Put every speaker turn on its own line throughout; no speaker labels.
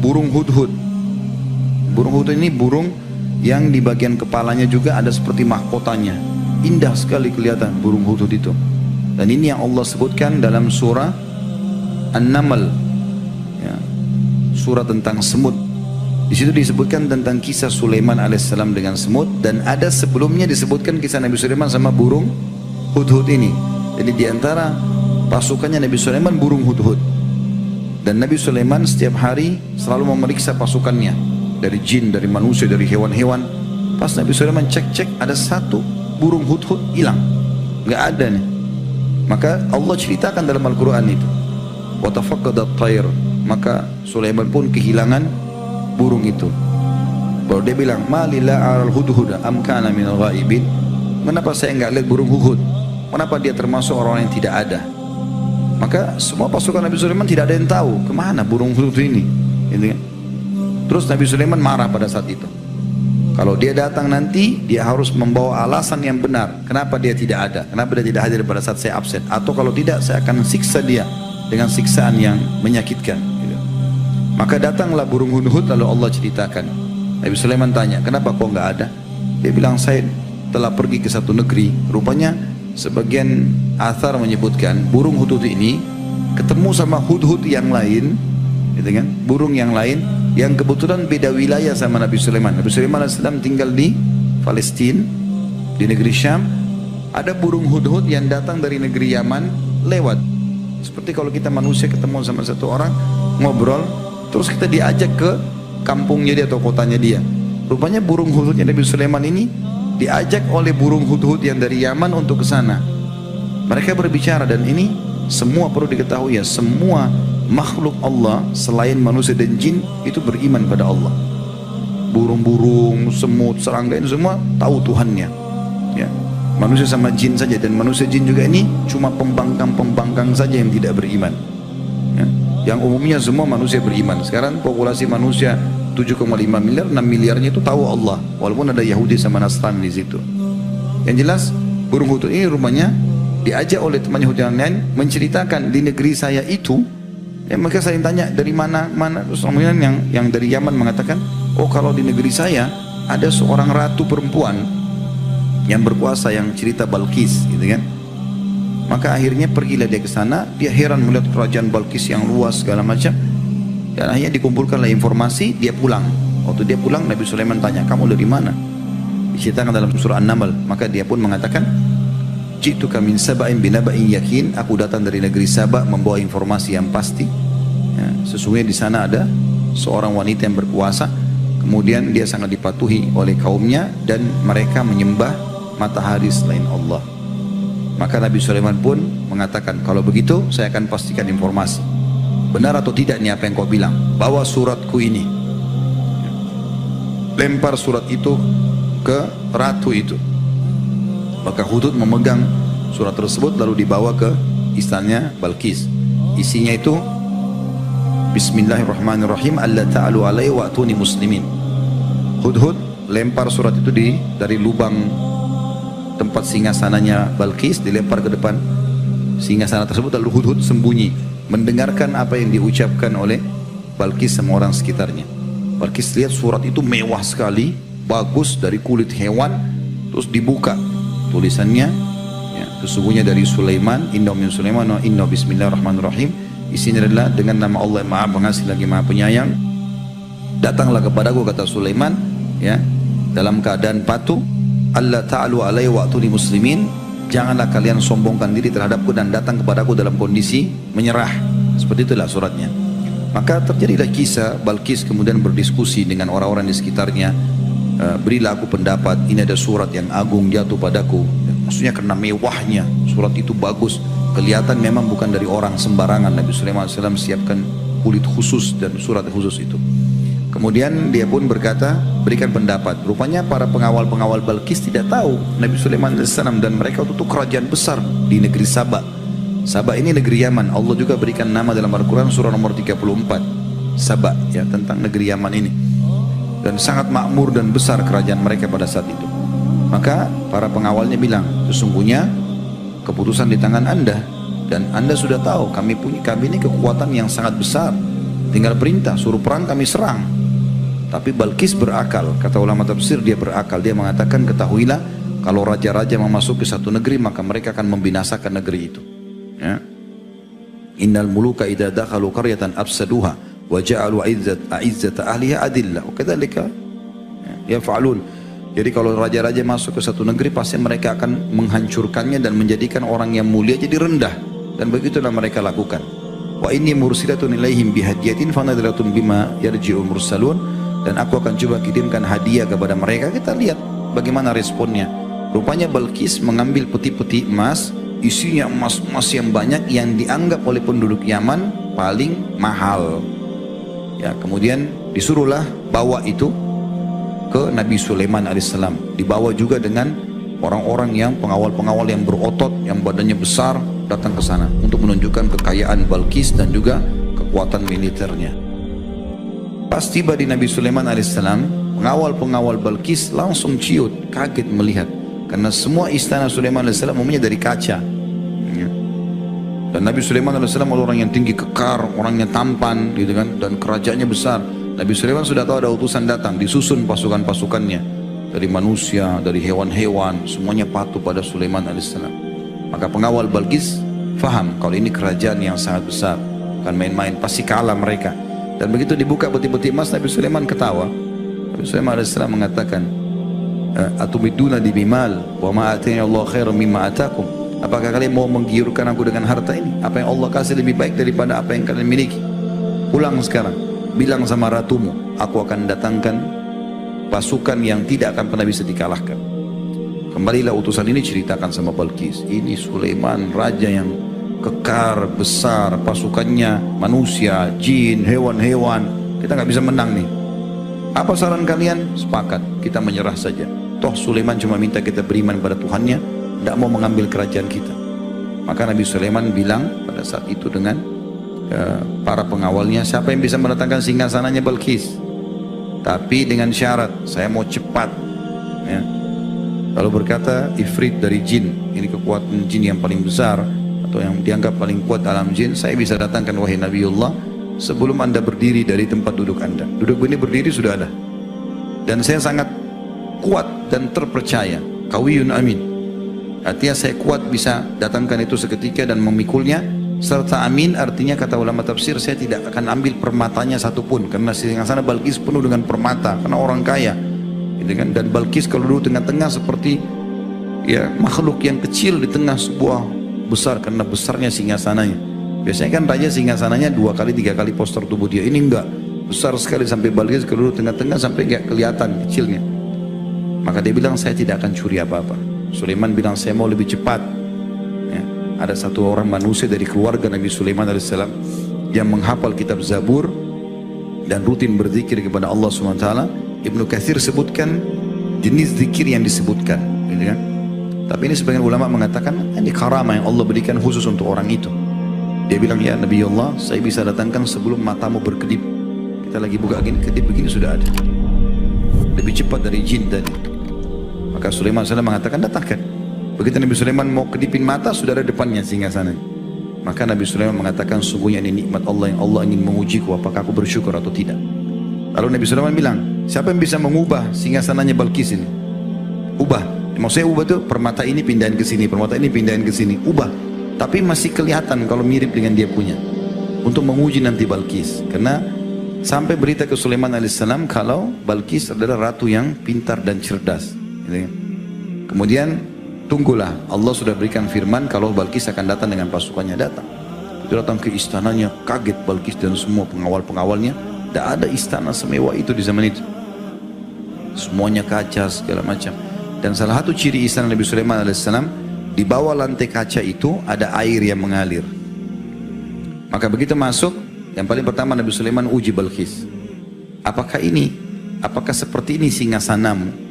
burung hudhud. Burung hudhud ini burung yang di bagian kepalanya juga ada seperti mahkotanya. Indah sekali kelihatan burung hudhud itu. Dan ini yang Allah sebutkan dalam surah An-Naml, ya, surah tentang semut. Di situ disebutkan tentang kisah Sulaiman alaihissalam dengan semut, dan ada sebelumnya disebutkan kisah Nabi Sulaiman sama burung hudhud ini. Jadi di antara pasukannya Nabi Sulaiman burung hudhud. Dan Nabi Sulaiman setiap hari selalu memeriksa pasukannya dari jin, dari manusia, dari hewan-hewan. Pas Nabi Sulaiman cek-cek ada satu burung hudhud hilang, nggak ada nih. Maka Allah ceritakan dalam Al-Quran itu, wa tafaqqadat tayr, maka Sulaiman pun kehilangan burung itu. Baru dia bilang, malila aral hudhuda am kana minal ghaibin, kenapa saya enggak lihat burung hudhud, kenapa dia termasuk orang yang tidak ada. Maka semua pasukan Nabi Sulaiman tidak ada yang tahu kemana burung hudhud ini, gitu kan? Terus Nabi Sulaiman marah pada saat itu. Kalau dia datang nanti, dia harus membawa alasan yang benar kenapa dia tidak ada, kenapa dia tidak hadir pada saat saya absen, atau kalau tidak saya akan siksa dia dengan siksaan yang menyakitkan, gitu. Maka datanglah burung hudhud, lalu Allah ceritakan. Nabi Sulaiman tanya, kenapa kok nggak ada? Dia bilang, saya telah pergi ke satu negeri. Rupanya sebagian athar menyebutkan burung hudhud ini ketemu sama hudhud yang lain, gitu kan? Burung yang lain yang kebetulan beda wilayah sama Nabi Sulaiman. Nabi Sulaiman AS tinggal di Palestina, di negeri Syam. Ada burung hudhud yang datang dari negeri Yaman lewat. Seperti kalau kita manusia ketemu sama satu orang, ngobrol, terus kita diajak ke kampungnya dia atau kotanya dia. Rupanya burung hudhudnya Nabi Sulaiman ini diajak oleh burung hudhud yang dari Yaman untuk ke sana. Mereka berbicara, dan ini semua perlu diketahui ya, semua makhluk Allah selain manusia dan jin itu beriman pada Allah. Burung-burung, semut, serangga ini semua tahu Tuhannya, ya. Manusia sama jin saja, dan manusia jin juga ini cuma pembangkang-pembangkang saja yang tidak beriman, ya. Yang umumnya semua manusia beriman. Sekarang populasi manusia 7,5 miliar, 6 miliarnya itu tahu Allah, walaupun ada Yahudi sama Nasrani di situ. Yang jelas burung hudhud ini rumahnya diajak oleh temannya hudhud yang lain menceritakan di negeri saya itu. Ya, mereka saling tanya dari mana. Terus kemudian yang dari Yaman mengatakan, oh kalau di negeri saya ada seorang ratu perempuan yang berkuasa, yang cerita Balkis, gitu kan. Maka akhirnya pergilah dia ke sana. Dia heran melihat kerajaan Balkis yang luas segala macam. Dan akhirnya dikumpulkanlah informasi, dia pulang. Waktu dia pulang, Nabi Sulaiman tanya, kamu dari mana? Diceritakan dalam surah An-Naml. Maka dia pun mengatakan, ji'tuka min saba'in binaba'in yakin, aku datang dari negeri Sabak membawa informasi yang pasti, ya, sesungguhnya di sana ada seorang wanita yang berkuasa, kemudian dia sangat dipatuhi oleh kaumnya dan mereka menyembah matahari selain Allah. Maka Nabi Sulaiman pun mengatakan, kalau begitu saya akan pastikan informasi benar atau tidak nih apa yang kau bilang, bawa suratku ini. Lempar surat itu ke ratu itu. Maka hudhud memegang surat tersebut lalu dibawa ke istananya Balkis. Isinya itu, Bismillahirrahmanirrahim, alla ta'alu alaihi wa'tuni muslimin. Hudhud lempar surat itu dari lubang tempat singgasananya Balkis, dilempar ke depan singgasana tersebut, lalu hudhud sembunyi mendengarkan apa yang diucapkan oleh Balkis sama orang sekitarnya. Balkis lihat surat itu mewah sekali, bagus, dari kulit hewan, terus dibuka tulisannya, ya, sesungguhnya dari Sulaiman, inna min Sulaiman wa inna bismillahirrahmanirrahim. Isinya adalah dengan nama Allah yang Maha Pengasih lagi Maha Penyayang. Datanglah kepadaku, kata Sulaiman, ya, dalam keadaan patuh. Allah ta'alu alaihi wa'tuni muslimin, janganlah kalian sombongkan diri terhadapku dan datang kepadaku dalam kondisi menyerah. Seperti itulah suratnya. Maka terjadilah kisah Balkis kemudian berdiskusi dengan orang-orang di sekitarnya. Berilah aku pendapat, ini ada surat yang agung jatuh padaku. Maksudnya karena mewahnya surat itu, bagus, kelihatan memang bukan dari orang sembarangan. Nabi Sulaiman AS siapkan kulit khusus dan surat khusus itu. Kemudian dia pun berkata, berikan pendapat. Rupanya para pengawal-pengawal Balkis tidak tahu Nabi Sulaiman AS, dan mereka itu kerajaan besar di negeri Sabak. Sabak ini negeri Yaman. Allah juga berikan nama dalam Al-Quran surah nomor 34, Sabak, ya, tentang negeri Yaman ini. Dan sangat makmur dan besar kerajaan mereka pada saat itu. Maka para pengawalnya bilang, sesungguhnya keputusan di tangan Anda, dan Anda sudah tahu kami ini kekuatan yang sangat besar. tinggal perintah, suruh perang kami serang. Tapi Balkis berakal, kata ulama tafsir dia berakal. Dia mengatakan, ketahuilah kalau raja-raja memasuki satu negeri maka mereka akan membinasakan negeri itu. Ya. Innal muluka idza dakhalu qaryatan afsaduha wa ja'alu a'izzata ahliha adillah. Wa kadzalika yaf'alun. Jadi kalau raja-raja masuk ke satu negeri pasti mereka akan menghancurkannya dan menjadikan orang yang mulia jadi rendah. Dan begitulah mereka lakukan. Wa inni mursilatun ilaihim bihadiyatin fanadratun bima yarji'ul mursalun. Dan aku akan coba kirimkan hadiah kepada mereka. Kita lihat bagaimana responnya. Rupanya Balkis mengambil peti-peti emas, isinya emas-emas yang banyak yang dianggap oleh penduduk Yaman paling mahal. Ya, kemudian disuruhlah bawa itu ke Nabi Sulaiman alaihissalam. Dibawa juga dengan orang-orang yang pengawal-pengawal yang berotot, yang badannya besar, datang ke sana untuk menunjukkan kekayaan Balkis dan juga kekuatan militernya. Pas tiba di Nabi Sulaiman alaihissalam, pengawal-pengawal Balkis langsung ciut, kaget melihat. Karena semua istana Sulaiman alaihissalam umumnya dari kaca. Ya. Dan Nabi Sulaiman alaihissalam adalah orang yang tinggi kekar, orang yang tampan, gitu kan, dan kerajaannya besar. Nabi Sulaiman sudah tahu ada utusan datang, disusun pasukan-pasukannya dari manusia, dari hewan-hewan, semuanya patuh pada Sulaiman alaihissalam. Maka pengawal Balkis faham kalau ini kerajaan yang sangat besar, bukan main-main, pasti kalah mereka. Dan begitu dibuka peti-peti emas, Nabi Sulaiman ketawa. Nabi Sulaiman alaihissalam mengatakan, atumiduna di bimal wa ma atani Allah khairan mimma atakum. Apakah kalian mau menggiurkan aku dengan harta ini? Apa yang Allah kasih lebih baik daripada apa yang kalian miliki? Pulang sekarang, bilang sama ratumu, aku akan datangkan pasukan yang tidak akan pernah bisa dikalahkan. Kembalilah utusan ini, ceritakan sama Balkis, ini Sulaiman raja yang kekar, besar, pasukannya manusia, jin, hewan-hewan, kita nggak bisa menang nih. Apa saran kalian? Sepakat, kita menyerah saja. Toh Sulaiman cuma minta kita beriman pada Tuhannya, tidak mau mengambil kerajaan kita. Maka Nabi Sulaiman bilang pada saat itu dengan para pengawalnya, siapa yang bisa mendatangkan singgasananya Balkis? Tapi dengan syarat, saya mau cepat. Ya. Lalu berkata Ifrit dari jin, ini kekuatan jin yang paling besar, atau yang dianggap paling kuat alam jin, saya bisa datangkan wahai Nabiullah sebelum anda berdiri dari tempat duduk anda. Duduk ini berdiri sudah ada. Dan saya sangat kuat dan terpercaya. Qawiyun amin. Artinya saya kuat bisa datangkan itu seketika dan memikulnya. Serta amin artinya kata ulama tafsir, saya tidak akan ambil permatanya satupun. Karena singgasana Balkis penuh dengan permata, karena orang kaya. Gitu kan? Dan Balkis kalau duduk tengah-tengah seperti ya makhluk yang kecil di tengah sebuah besar, karena besarnya singgasananya. Biasanya kan raja singgasananya 2 kali 3 kali postur tubuh dia. Ini enggak, besar sekali sampai Balkis kalau duduk tengah-tengah sampai enggak kelihatan kecilnya. Maka dia bilang, saya tidak akan curi apa-apa. Sulaiman bilang, saya mau lebih cepat. Ya. Ada satu orang manusia dari keluarga Nabi Sulaiman alaihissalam yang menghafal kitab Zabur dan rutin berzikir kepada Allah SWT. Ibnu Katsir sebutkan jenis zikir yang disebutkan, gitu kan? Tapi ini sebagian ulama mengatakan ini karamah yang Allah berikan khusus untuk orang itu. Dia bilang, ya Nabi Allah, saya bisa datangkan sebelum matamu berkedip. Kita lagi buka gini, kedip begini sudah ada. Lebih cepat dari jin tadi. Maka Sulaiman SAW mengatakan, datangkan. Begitu Nabi Sulaiman mau kedipin mata, sudah ada depannya singgasana. Maka Nabi Sulaiman mengatakan, sungguhnya ini nikmat Allah yang Allah ingin mengujiku, apakah aku bersyukur atau tidak. Lalu Nabi Sulaiman bilang, siapa yang bisa mengubah singgasananya Balkis ini? Ubah. Maksudnya ubah tuh, permata ini pindahin ke sini, permata ini pindahin ke sini, ubah. Tapi masih kelihatan kalau mirip dengan dia punya. Untuk menguji nanti Balkis. Karena sampai berita ke Sulaiman alaihissalam kalau Balkis adalah ratu yang pintar dan cerdas. Kemudian tunggulah, Allah sudah berikan firman kalau Balkis akan datang dengan pasukannya. Datang. Itu datang ke istananya, kaget Balkis dan semua pengawal-pengawalnya. Tidak ada istana semewah itu di zaman itu. Semuanya kaca segala macam. Dan salah satu ciri istana Nabi Sulaiman alaihissalam, di bawah lantai kaca itu ada air yang mengalir. Maka begitu masuk, yang paling pertama Nabi Sulaiman uji Balkis. Apakah seperti ini singgasanamu?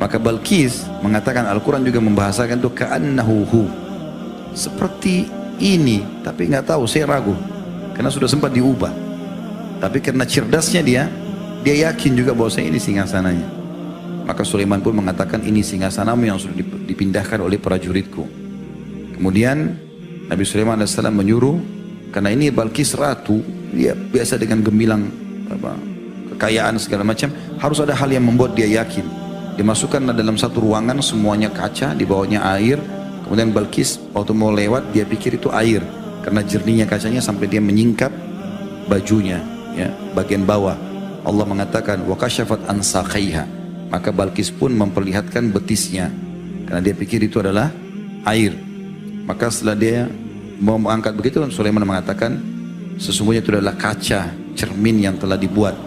Maka Balkis mengatakan, Al-Quran juga membahasakan itu ka'annahu hu. Seperti ini, tapi nggak tahu, saya ragu. Karena sudah sempat diubah. Tapi karena cerdasnya dia yakin juga bahwa saya ini singgasananya. Maka Sulaiman pun mengatakan, ini singgasanamu yang sudah dipindahkan oleh prajuritku. Kemudian Nabi Sulaiman AS menyuruh Karena ini Balkis ratu, dia biasa dengan gemilang apa, kekayaan segala macam. Harus ada hal yang membuat dia yakin. Dimasukkan dalam satu ruangan, semuanya kaca, di bawahnya air. Kemudian Balkis waktu mau lewat, dia pikir itu air, karena jernihnya kacanya sampai dia menyingkap bajunya, ya, bagian bawah. Allah mengatakan wa kasyafat an saqaiha, maka Balkis pun memperlihatkan betisnya, karena dia pikir itu adalah air. Maka setelah dia mau mengangkat begitu, Sulaiman mengatakan sesungguhnya itu adalah kaca cermin yang telah dibuat.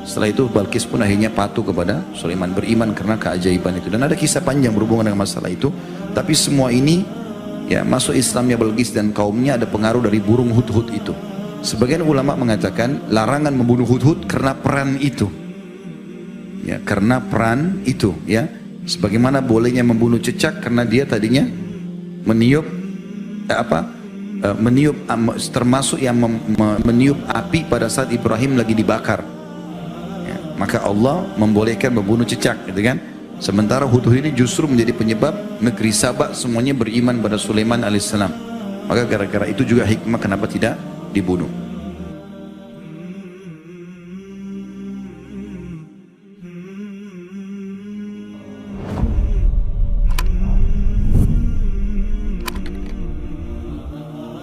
Setelah itu Balkis pun akhirnya patuh kepada Sulaiman, beriman karena keajaiban itu. Dan ada kisah panjang berhubungan dengan masalah itu. Tapi semua ini, ya, masuk Islamnya Balkis dan kaumnya ada pengaruh dari burung hudhud itu. Sebagian ulama mengatakan larangan membunuh hudhud karena peran itu, ya, karena peran itu, ya. Sebagaimana bolehnya membunuh cecak karena dia tadinya meniup meniup, termasuk yang meniup api pada saat Ibrahim lagi dibakar, ya. Maka Allah membolehkan membunuh cecak, gitu kan. Sementara hudhud ini justru menjadi penyebab negeri Sabak semuanya beriman pada Sulaiman alaihissalam. Maka gara-gara itu juga hikmah kenapa tidak dibunuh.